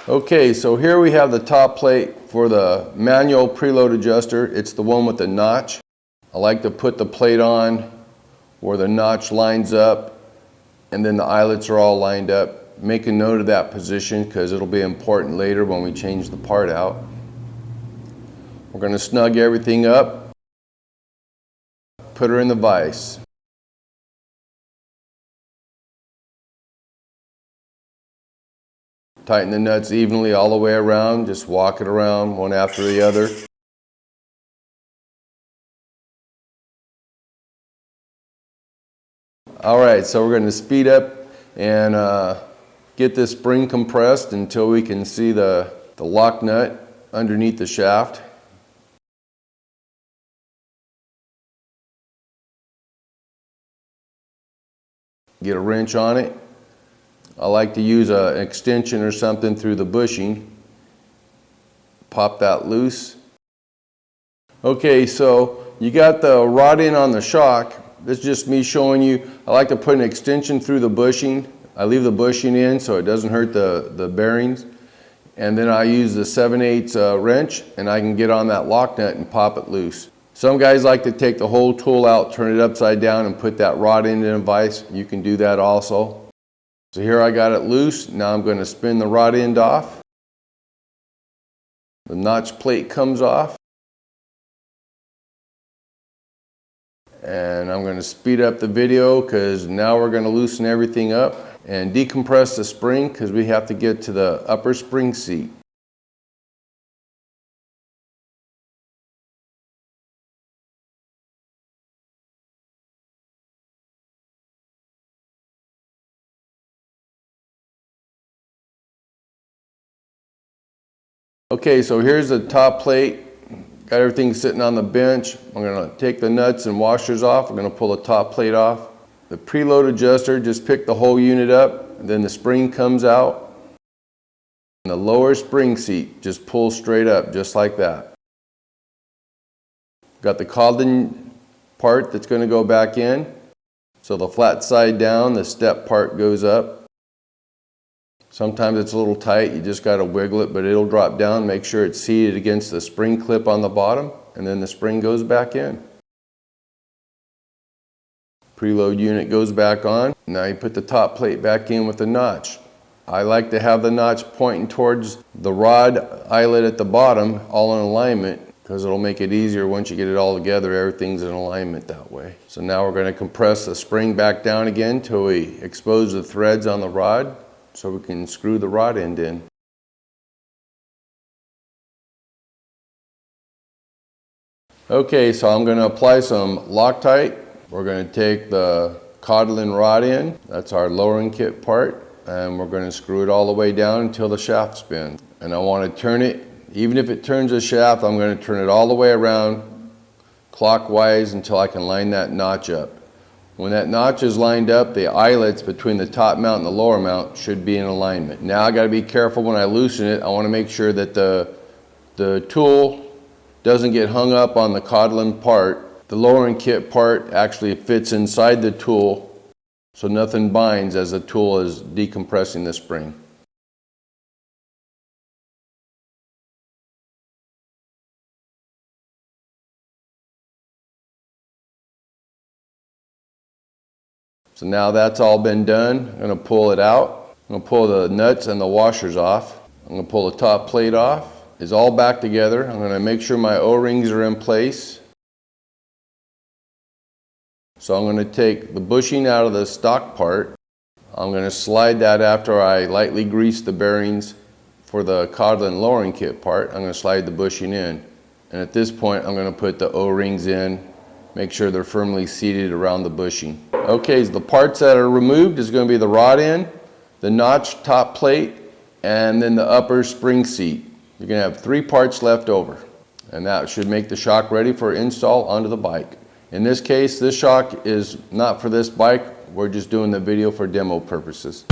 Okay, so here we have the top plate for the manual preload adjuster. It's the one with the notch. I like to put the plate on where the notch lines up and then the eyelets are all lined up. Make a note of that position because it'll be important later when we change the part out. We're going to snug everything up, put her in the vise. Tighten the nuts evenly all the way around, just walk it around one after the other. Alright, so we're going to speed up and get this spring compressed until we can see the lock nut underneath the shaft. Get a wrench on it. I like to use an extension or something through the bushing. Pop that loose. Okay, so you got the rod end on the shock. This is just me showing you. I like to put an extension through the bushing. I leave the bushing in so it doesn't hurt the bearings. And then I use the 7/8 wrench and I can get on that lock nut and pop it loose. Some guys like to take the whole tool out, turn it upside down and put that rod end in a vise. You can do that also. So here I got it loose. Now I'm going to spin the rod end off. The notch plate comes off. And I'm going to speed up the video because now we're going to loosen everything up and decompress the spring because we have to get to the upper spring seat. Okay, so here's the top plate. Got everything sitting on the bench. I'm going to take the nuts and washers off. I'm going to pull the top plate off. The preload adjuster, just pick the whole unit up, and then the spring comes out. And the lower spring seat just pulls straight up, just like that. Got the Kodlin part that's going to go back in. So the flat side down, the step part goes up. Sometimes it's a little tight, you just got to wiggle it, but it'll drop down. Make sure it's seated against the spring clip on the bottom, and then the spring goes back in. Preload unit goes back on. Now you put the top plate back in with the notch. I like to have the notch pointing towards the rod eyelet at the bottom, all in alignment, because it'll make it easier once you get it all together. Everything's in alignment that way. So now we're going to compress the spring back down again until we expose the threads on the rod, so we can screw the rod end in. Okay, so I'm going to apply some Loctite. We're going to take the Kodlin rod end, that's our lowering kit part, and we're going to screw it all the way down until the shaft spins. And I want to turn it, even if it turns the shaft, I'm going to turn it all the way around clockwise until I can line that notch up. When that notch is lined up, the eyelets between the top mount and the lower mount should be in alignment. Now I got to be careful when I loosen it. I want to make sure that the tool doesn't get hung up on the Kodlin part. The lowering kit part actually fits inside the tool, so nothing binds as the tool is decompressing the spring. So now that's all been done. I'm going to pull it out. I'm going to pull the nuts and the washers off. I'm going to pull the top plate off. It's all back together. I'm going to make sure my O-rings are in place. So I'm going to take the bushing out of the stock part. I'm going to slide that after I lightly grease the bearings for the Kodlin lowering kit part. I'm going to slide the bushing in. And at this point I'm going to put the O-rings in. Make sure they're firmly seated around the bushing. Okay, so the parts that are removed is going to be the rod end, the notch top plate, and then the upper spring seat. You're going to have 3 parts left over, and that should make the shock ready for install onto the bike. In this case, this shock is not for this bike. We're just doing the video for demo purposes.